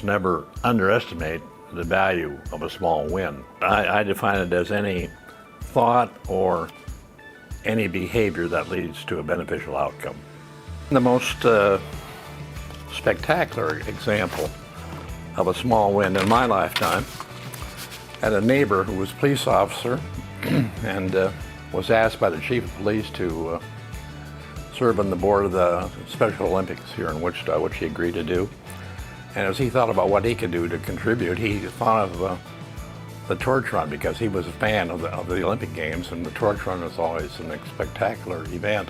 Never underestimate the value of a small win. I define it as any thought or any behavior that leads to a beneficial outcome. The most spectacular example of a small win in my lifetime, I had a neighbor who was a police officer and was asked by the chief of police to serve on the board of the Special Olympics here in Wichita, which he agreed to do. And as he thought about what he could do to contribute, he thought of the torch run, because he was a fan of the Olympic Games, and the torch run was always a spectacular event.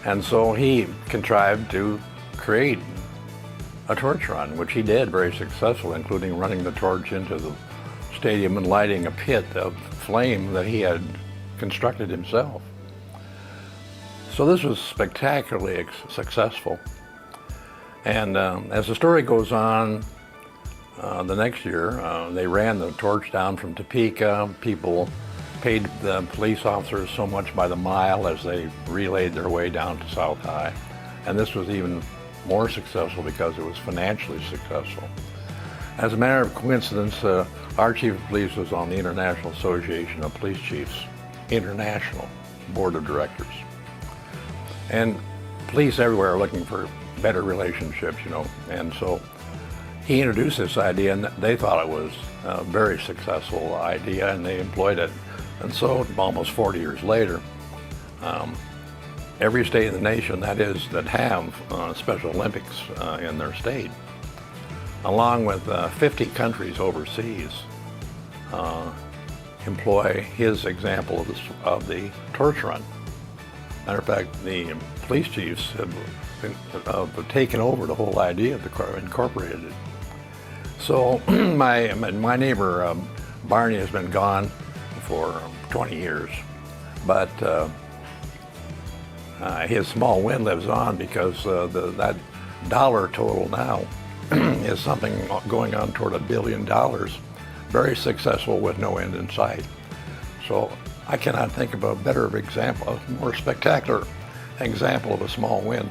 And so he contrived to create a torch run, which he did very successful, including running the torch into the stadium and lighting a pit of flame that he had constructed himself. So this was spectacularly successful. And as the story goes on, the next year, they ran the torch down from Topeka. People paid the police officers so much by the mile as they relayed their way down to South High. And this was even more successful because it was financially successful. As a matter of coincidence, our chief of police was on the International Association of Police Chiefs, International Board of Directors. And police everywhere are looking for better relationships, and so he introduced this idea, and they thought it was a very successful idea, and they employed it. And so almost 40 years later, every state in the nation that have Special Olympics in their state, along with 50 countries overseas, employ his example of the torch run. Matter of fact, the police chiefs have taken over the whole idea, incorporated it. So my neighbor Barney has been gone for 20 years, but his small win lives on, because that dollar total now is something going on toward $1 billion, very successful with no end in sight. So I cannot think of a better example, a more spectacular example of a small win.